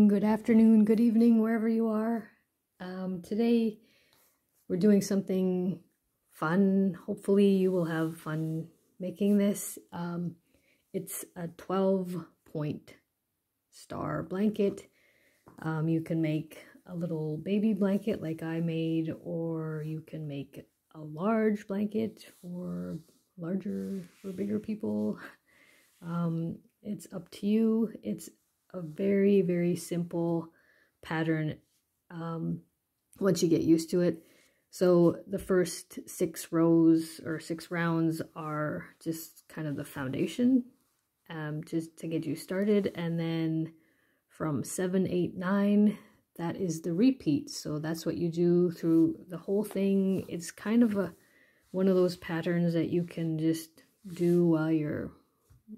good afternoon, good evening, wherever you are. Today we're doing something fun. Hopefully you will have fun making this. It's a 12-point star blanket. You can make a little baby blanket like I made, or you can make a large blanket for larger or bigger people. It's up to you. It's a very, very simple pattern once you get used to it. So the first 6 rows or 6 rounds are just kind of the foundation, just to get you started, and then from 7, 8, 9, that is the repeat. So that's what you do through the whole thing. It's kind of one of those patterns that you can just do while you're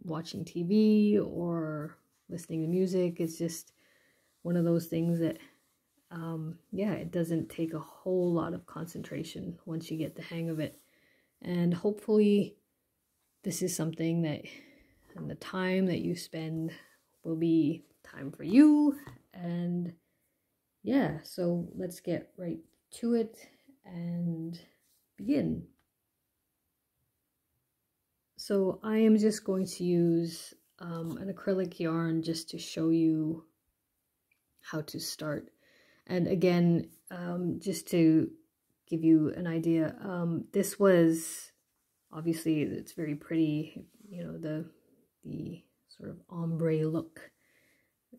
watching TV or listening to music. It's just one of those things that yeah, it doesn't take a whole lot of concentration once you get the hang of it. And hopefully this is something that, and the time that you spend will be time for you. And yeah, so let's get right to it and begin. So I am just going to use an acrylic yarn just to show you how to start. And again, just to give you an idea, this was, obviously it's very pretty, you know, the sort of ombre look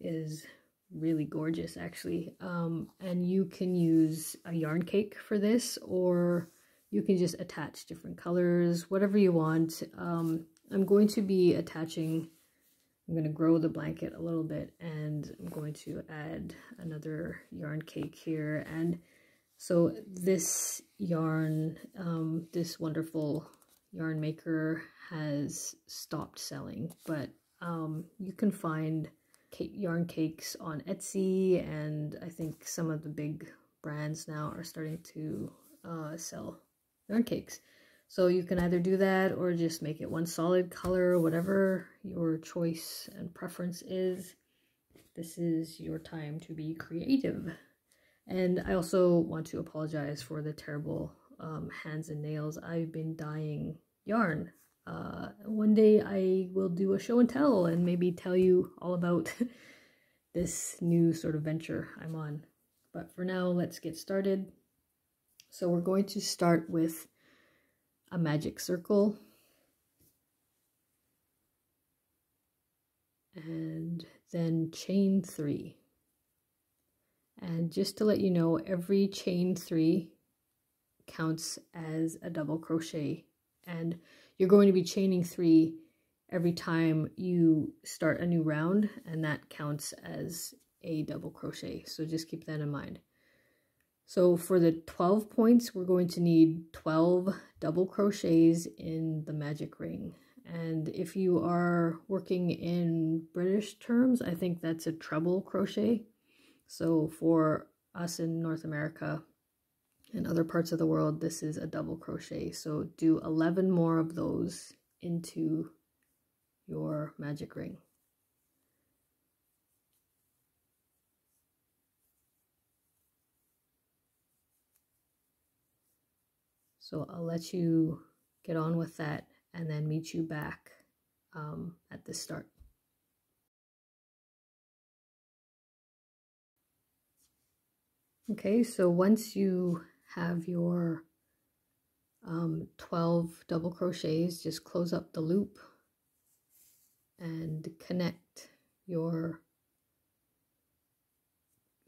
is really gorgeous actually. And you can use a yarn cake for this, or you can just attach different colors, whatever you want. I'm going to be attaching, I'm going to grow the blanket a little bit, and I'm going to add another yarn cake here. And so this yarn, this wonderful yarn maker has stopped selling, but you can find yarn cakes on Etsy, and I think some of the big brands now are starting to sell yarn cakes. So you can either do that or just make it one solid color, whatever your choice and preference is. This is your time to be creative. And I also want to apologize for the terrible hands and nails. I've been dyeing yarn. One day I will do a show and tell and maybe tell you all about this new sort of venture I'm on. But for now, let's get started. So we're going to start with a magic circle, and then chain 3. And just to let you know, every chain 3 counts as a double crochet, and you're going to be chaining 3 every time you start a new round, and that counts as a double crochet. So just keep that in mind. So for the 12 points, we're going to need 12 double crochets in the magic ring. And if you are working in British terms, I think that's a treble crochet. So for us in North America and other parts of the world, this is a double crochet. So do 11 more of those into your magic ring. So I'll let you get on with that and then meet you back at the start. Okay, so once you have your 12 double crochets, just close up the loop and connect your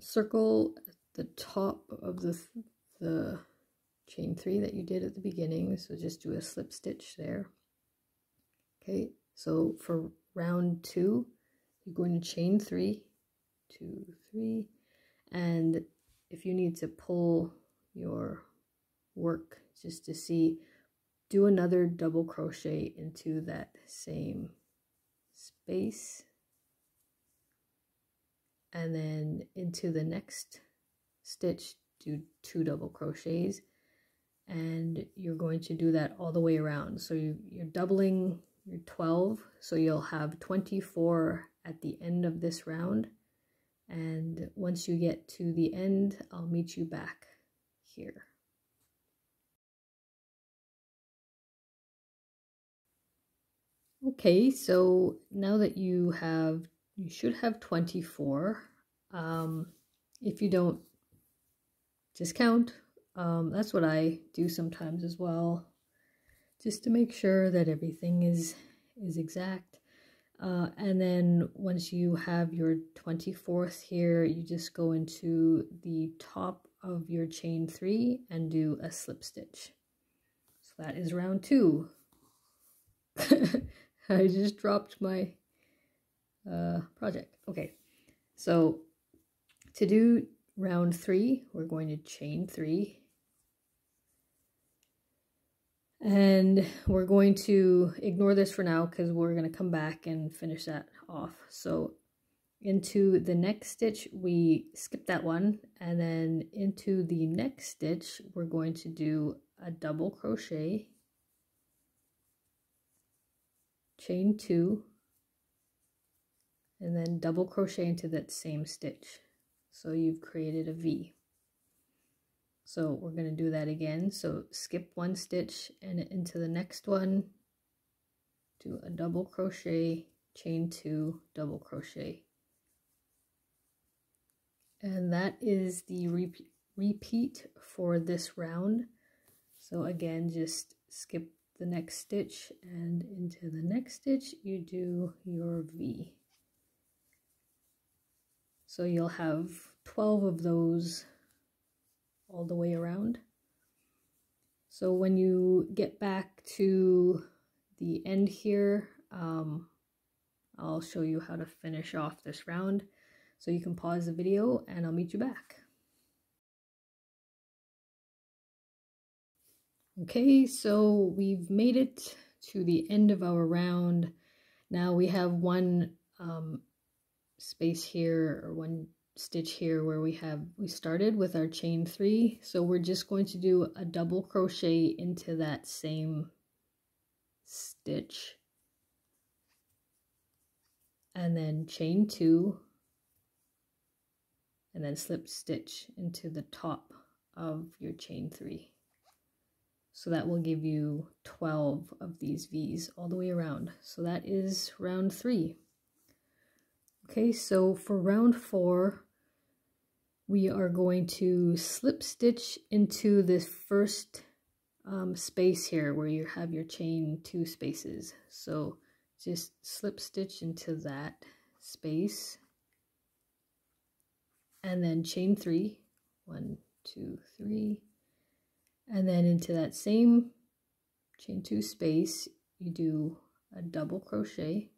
circle at the top of the chain 3 that you did at the beginning. So just do a slip stitch there. Okay, so for round 2, you're going to chain 3, 2, 3, and if you need to pull your work just to see, do another double crochet into that same space, and then into the next stitch do 2 double crochets, and you're going to do that all the way around. So you're doubling your 12, so you'll have 24 at the end of this round, and once you get to the end, I'll meet you back here. Okay, so now that you should have 24. If you don't, just count. That's what I do sometimes as well, just to make sure that everything is exact. And then once you have your 24th here, you just go into the top of your chain 3 and do a slip stitch. So that is round 2. I just dropped my project. Okay, so to do round 3, we're going to chain 3. And we're going to ignore this for now because we're going to come back and finish that off. So into the next stitch, we skip that one, and then into the next stitch, we're going to do a double crochet, chain 2, and then double crochet into that same stitch. So you've created a V. So we're going to do that again. So skip one stitch and into the next one, do a double crochet, chain 2, double crochet. And that is the repeat for this round. So again, just skip the next stitch, and into the next stitch you do your V. So you'll have 12 of those all the way around. So when you get back to the end here, I'll show you how to finish off this round. So you can pause the video and I'll meet you back. Okay, so we've made it to the end of our round. Now we have one space here, or one stitch here where we started with our chain 3. So we're just going to do a double crochet into that same stitch, and then chain 2, and then slip stitch into the top of your chain 3. So that will give you 12 of these V's all the way around. So that is round 3. Okay, so for round 4, we are going to slip stitch into this first space here where you have your chain 2 spaces. So just slip stitch into that space, and then chain 3, 1, 2, 3, and then into that same chain 2 space you do a double crochet,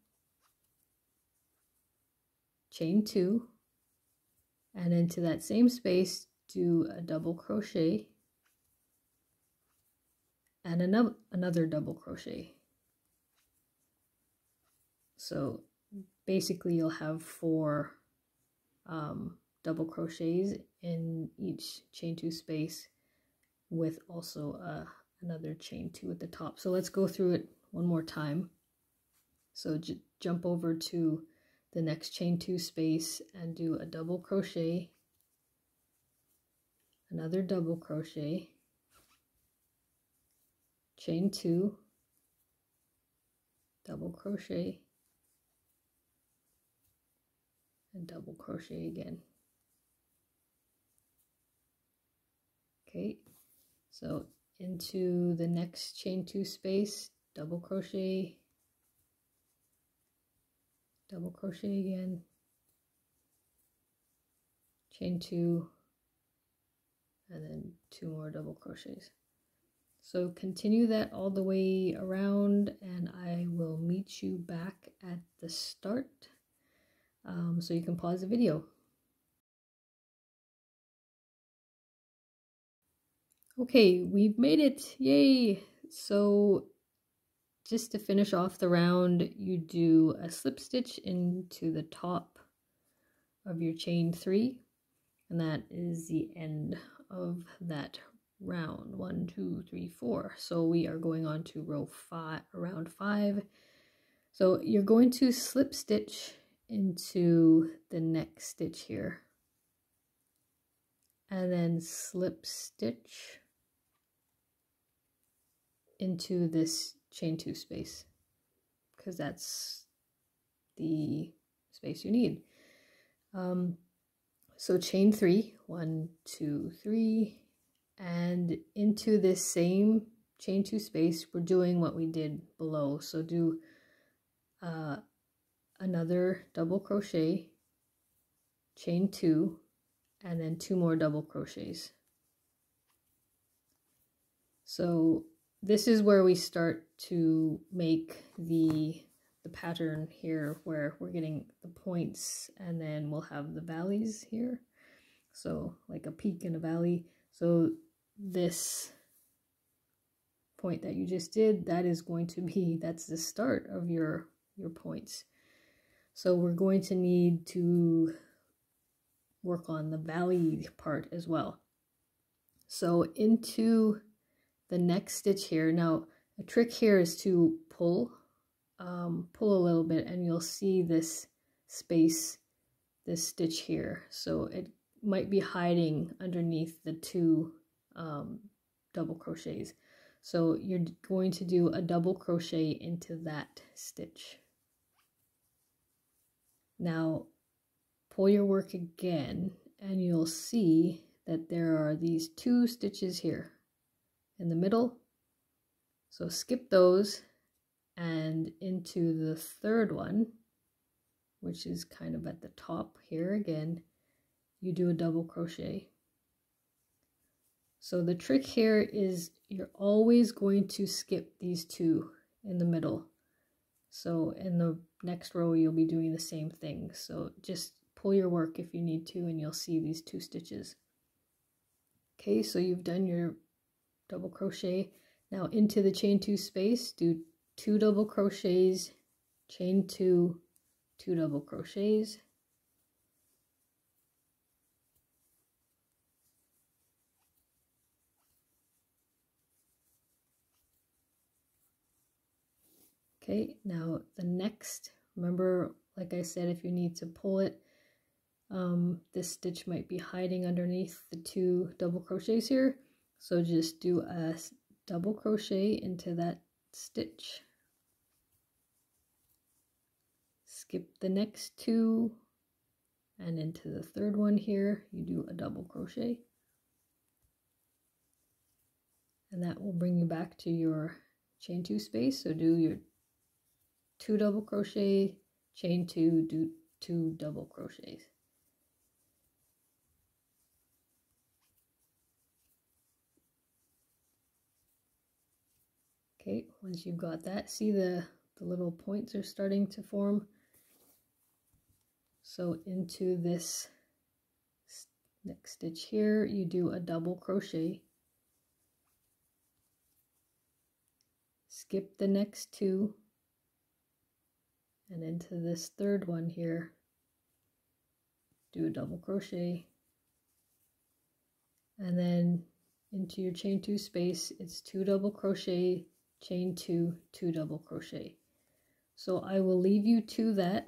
chain 2, and into that same space do a double crochet and another double crochet. So basically you'll have 4 double crochets in each chain 2 space, with also another chain 2 at the top. So let's go through it one more time. So jump over to the next chain 2 space and do a double crochet, another double crochet, chain 2, double crochet, and double crochet again. Okay, so into the next chain 2 space, double crochet, double crochet again, chain 2, and then 2 more double crochets. So continue that all the way around, and I will meet you back at the start. So you can pause the video. Okay, we've made it, yay! So just to finish off the round, you do a slip stitch into the top of your chain 3, and that is the end of that round. 1, 2, 3, 4. So we are going on to round 5. So you're going to slip stitch into the next stitch here. and then slip stitch into this chain 2 space, because that's the space you need. So chain 3, 1, 2, 3, and into this same chain 2 space, we're doing what we did below. So do another double crochet, chain 2, and then 2 more double crochets. So this is where we start to make the pattern here, where we're getting the points and then we'll have the valleys here. So like a peak and a valley. So this point that you just did, that is going to be, that's the start of your points. So we're going to need to work on the valley part as well. So into the next stitch here, now a trick here is to pull a little bit, and you'll see this space, this stitch here. So it might be hiding underneath the 2 double crochets. So you're going to do a double crochet into that stitch. Now pull your work again, and you'll see that there are these 2 stitches here in the middle. So skip those, and into the third one, which is kind of at the top here again, you do a double crochet. So the trick here is you're always going to skip these 2 in the middle. So in the next row, you'll be doing the same thing. So just pull your work if you need to, and you'll see these 2 stitches. Okay, so you've done your double crochet. Now into the chain 2 space, do 2 double crochets, chain 2, 2 double crochets. Okay, now the next, remember, like I said, if you need to pull it, this stitch might be hiding underneath the 2 double crochets here. So just do a double crochet into that stitch. Skip the next 2, and into the third one here, you do a double crochet. And that will bring you back to your chain 2 space. So do your 2 double crochet, chain 2, do 2 double crochets. Okay, once you've got that, see the little points are starting to form. So into this next stitch here, you do a double crochet. Skip the next 2, and into this third one here, do a double crochet. And then into your chain 2 space, it's 2 double crochet, chain 2, 2 double crochet. So I will leave you to that.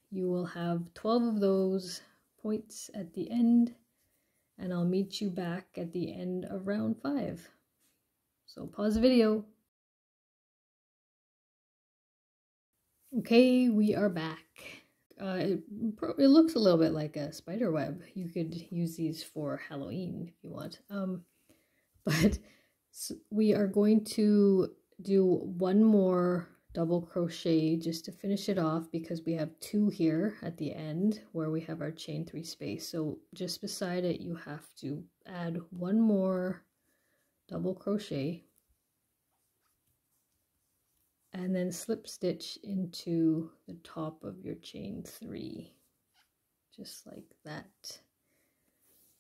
You will have 12 of those points at the end, and I'll meet you back at the end of round 5. So pause the video. Okay, we are back. It looks a little bit like a spider web. You could use these for Halloween if you want. But we are going to do 1 more double crochet just to finish it off, because we have 2 here at the end where we have our chain 3 space. So just beside it, you have to add 1 more double crochet, and then slip stitch into the top of your chain 3, just like that.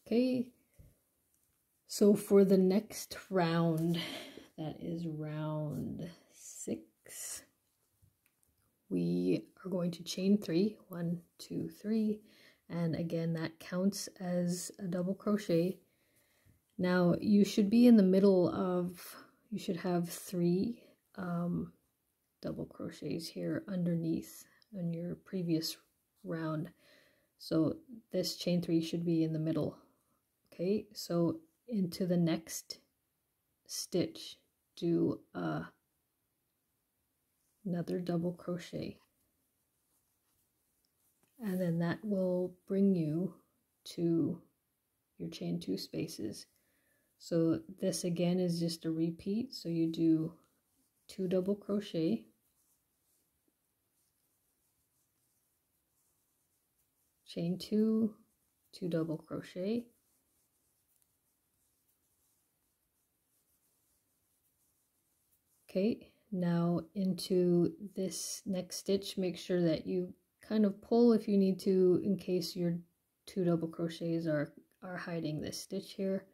Okay, so for the next round, that is round 6, we are going to chain 3, 1, 2, 3, and again that counts as a double crochet. Now you should be in the middle of, you should have 3 double crochets here underneath on your previous round. So this chain 3 should be in the middle. Okay, so into the next stitch, do another double crochet, and then that will bring you to your chain 2 spaces. So this again is just a repeat, so you do 2 double crochet, chain 2, 2 double crochet, okay. Now into this next stitch, make sure that you kind of pull if you need to, in case your 2 double crochets are hiding this stitch here.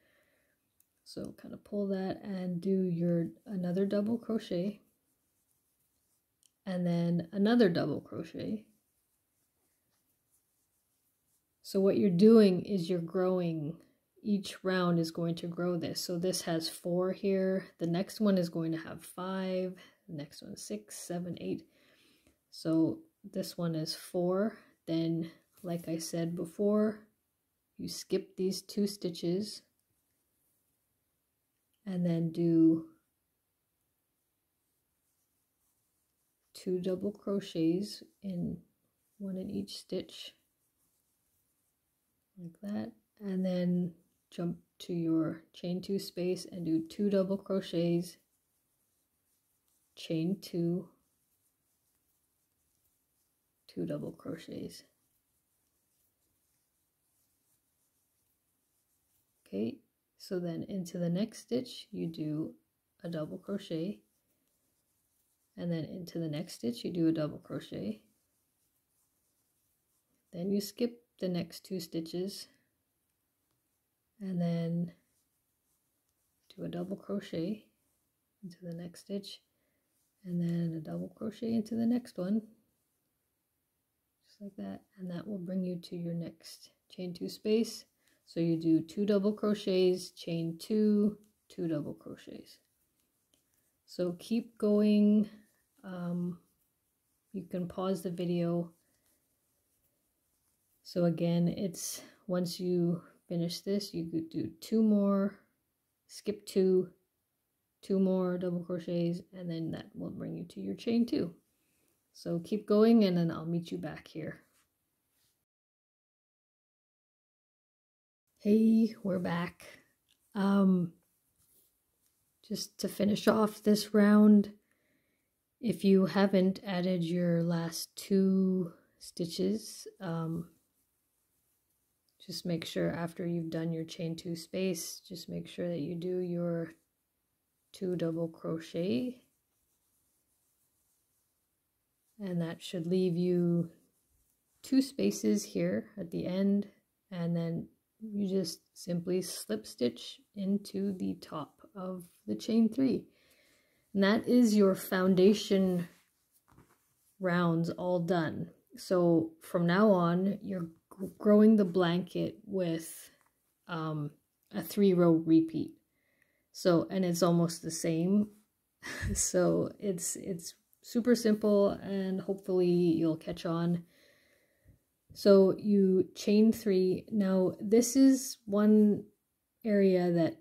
So kind of pull that and do your another double crochet, and then another double crochet. So what you're doing is you're growing, each round is going to grow this. So this has 4 here, the next one is going to have 5, the next one 6, 7, 8. So this one is 4. Then, like I said before, you skip these 2 stitches and then do 2 double crochets in one in each stitch, like that, and then jump to your chain 2 space and do 2 double crochets, chain 2, 2 double crochets. Okay, so then into the next stitch you do a double crochet, and then into the next stitch you do a double crochet, then you skip the next 2 stitches and then do a double crochet into the next stitch, and then a double crochet into the next one, just like that, and that will bring you to your next chain 2 space. So you do 2 double crochets, chain 2, 2 double crochets. So keep going. You can pause the video. So again, it's once you finish this, you could do 2 more, skip 2, 2 more double crochets, and then that will bring you to your chain 2. So keep going, and then I'll meet you back here. Hey, we're back. Just to finish off this round, if you haven't added your last 2 stitches, just make sure after you've done your chain 2 space, just make sure that you do your 2 double crochet, and that should leave you 2 spaces here at the end, and then you just simply slip stitch into the top of the chain 3. And that is your foundation rounds all done. So from now on, you're growing the blanket with a 3-row repeat. So, and it's almost the same. So it's super simple, and hopefully you'll catch on. So you chain 3. Now this is one area that,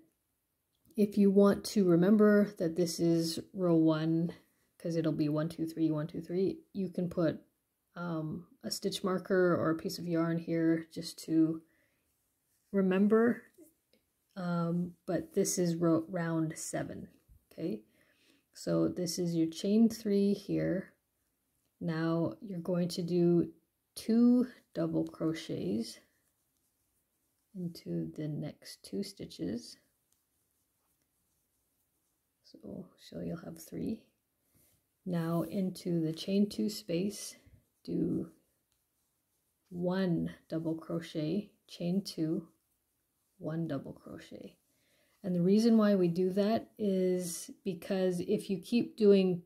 if you want to remember that this is row 1, because it'll be 1, 2, 3, 1, 2, 3, you can put a stitch marker or a piece of yarn here just to remember. But this is round 7. Okay, so this is your chain 3 here. Now you're going to do 2 double crochets into the next 2 stitches. So you'll have 3. Now into the chain 2 space, do 1 double crochet, chain 2, 1 double crochet. And the reason why we do that is because if you keep doing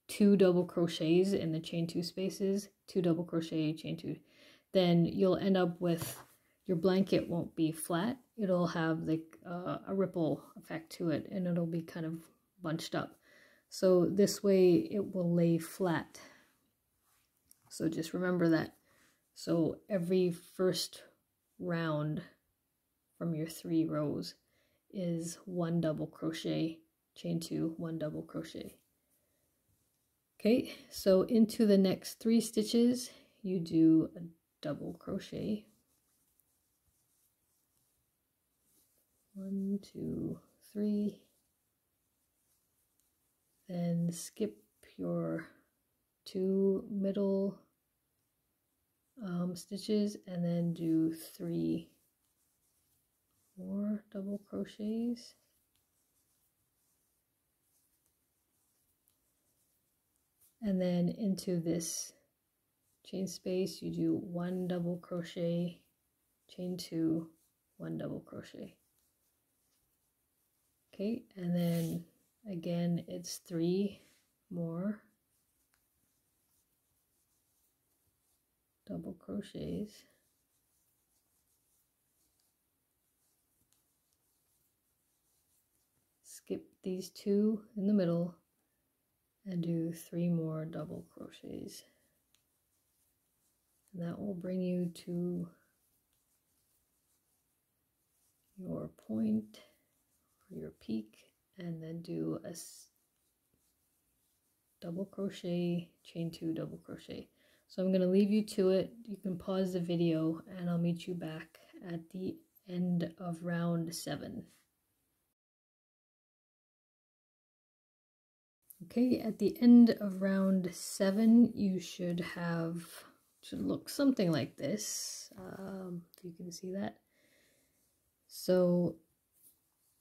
2 double crochets in the chain 2 spaces, 2 double crochet, chain 2, then you'll end up with, your blanket won't be flat. It'll have like a ripple effect to it, and it'll be kind of bunched up. So this way it will lay flat. So just remember that. So every first round from your 3 rows is 1 double crochet, chain 2, 1 double crochet. Okay, so into the next 3 stitches you do a double crochet, 1, 2, 3, then skip your 2 middle stitches and then do 3 more double crochets, and then into this chain space you do 1 double crochet, chain 2, 1 double crochet. Okay, and then again it's 3 more double crochets, skip these 2 in the middle and do 3 more double crochets, and that will bring you to your point or your peak, and then do a double crochet, chain 2, double crochet. So I'm going to leave you to it. You can pause the video and I'll meet you back at the end of round 7. Okay, at the end of round 7 you should look something like this, if you can see that. So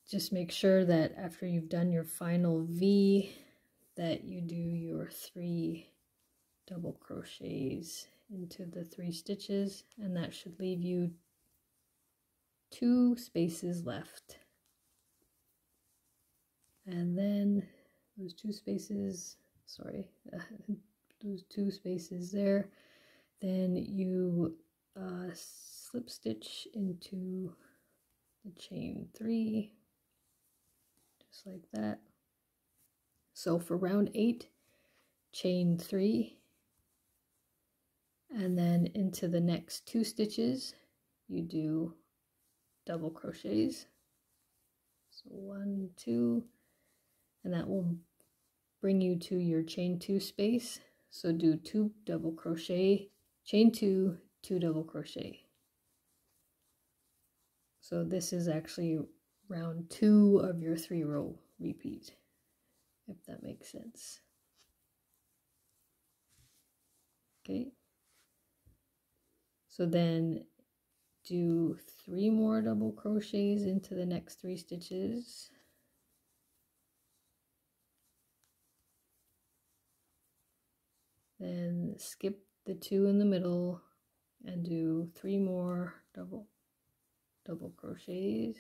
just make sure that after you've done your final V that you do your 3 double crochets into the 3 stitches, and that should leave you 2 spaces left. And then those 2 spaces, those 2 spaces there, then you slip stitch into the chain 3, just like that. So for round 8, chain 3, and then into the next 2 stitches you do double crochets, so 1, 2, and that will bring you to your chain 2 space. So do 2 double crochet, chain 2, 2 double crochet. So this is actually round 2 of your 3 row repeat, if that makes sense. Okay, so then do 3 more double crochets into the next 3 stitches, then skip the 2 in the middle and do 3 more double crochets,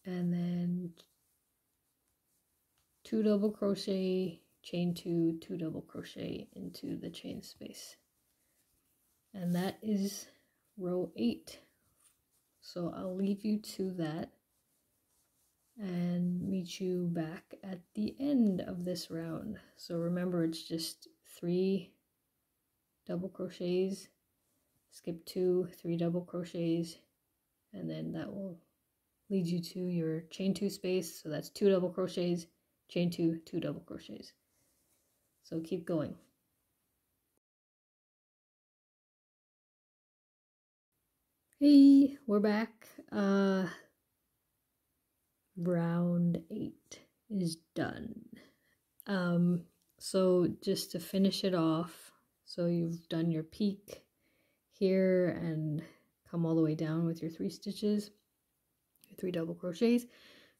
and then 2 double crochet, chain 2, 2 double crochet into the chain space. And that is row 8. So I'll leave you to that and meet you back at the end of this round. So remember, it's just 3 double crochets, skip 2, 3 double crochets, and then that will lead you to your chain 2 space. So that's 2 double crochets, chain 2, 2 double crochets. So keep going. Hey, we're back. Round 8 is done. So just to finish it off, so you've done your peak here and come all the way down with your 3 stitches, your 3 double crochets.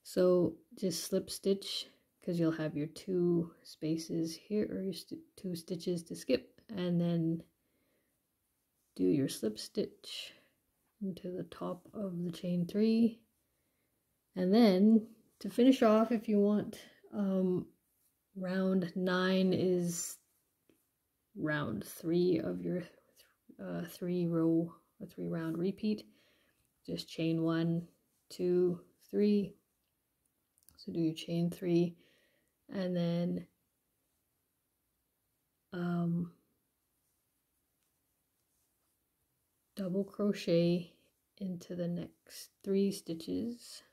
So just slip stitch, because you'll have your 2 spaces here, or your 2 stitches to skip, and then do your slip stitch into the top of the chain 3, and then to finish off, if you want, round 9 is round 3 of your 3 round repeat. Just chain 1, 2, 3. So do your chain 3, and then double crochet into the next 3 stitches,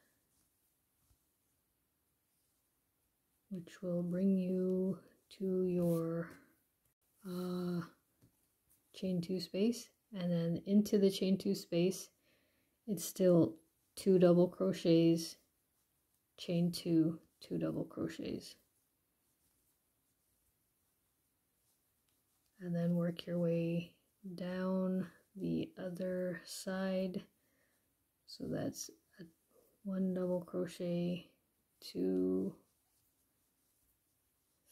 which will bring you to your chain 2 space, and then into the chain 2 space it's still 2 double crochets, chain 2, 2 double crochets, and then work your way down the other side. So that's 1 double crochet, 2,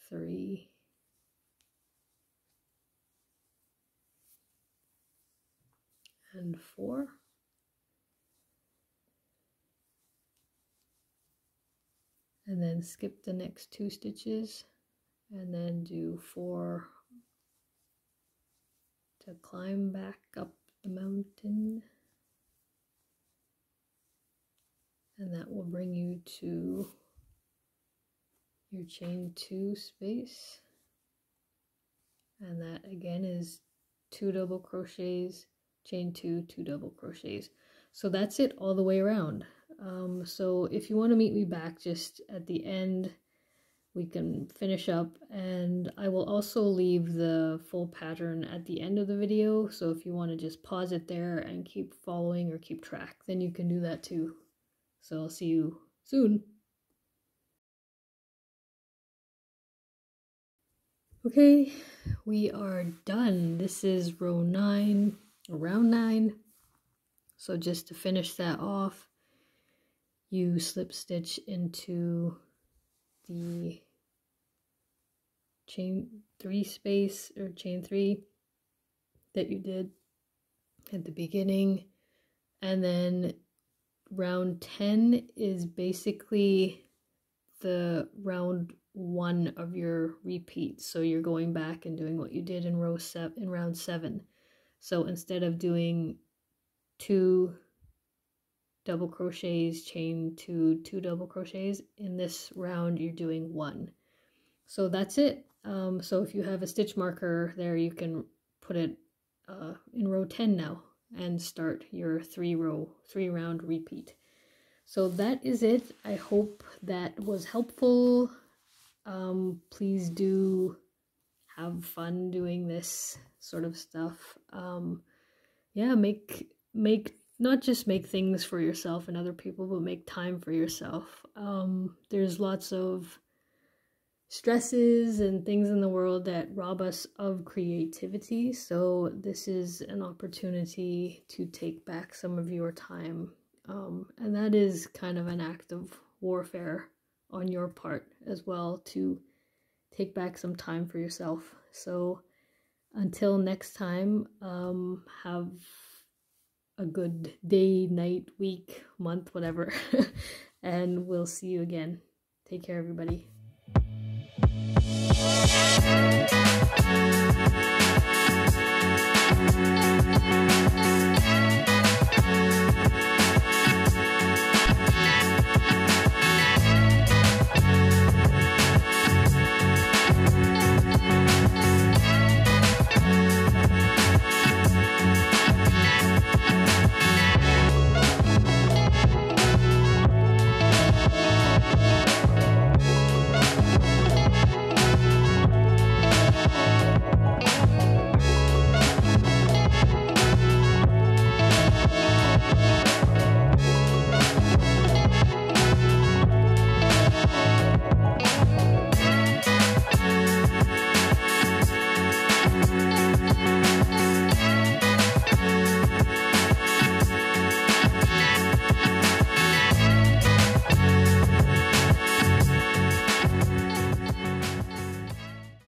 3, and 4. And then skip the next 2 stitches and then do 4 to climb back up the mountain. And that will bring you to your chain 2 space. And that again is 2 double crochets, chain 2, 2 double crochets. So that's it all the way around. So if you want to meet me back just at the end, we can finish up, and I will also leave the full pattern at the end of the video. So if you want to just pause it there and keep following or keep track, then you can do that too. So I'll see you soon. Okay, we are done. This is row 9, or round 9. So just to finish that off, you slip stitch into the chain 3 space, or chain 3 that you did at the beginning, and then round 10 is basically the round 1 of your repeat. So you're going back and doing what you did in round 7. So instead of doing 2 double crochets, chain 2, 2 double crochets, in this round you're doing 1. So that's it. So if you have a stitch marker there, you can put it in row 10 now and start your 3 round repeat. So that is it. I hope that was helpful. Please do have fun doing this sort of stuff. Yeah, make not just make things for yourself and other people, but make time for yourself. There's lots of stresses and things in the world that rob us of creativity, so this is an opportunity to take back some of your time, and that is kind of an act of warfare on your part as well, to take back some time for yourself. So until next time, have a good day, night, week, month, whatever, and we'll see you again. Take care, everybody.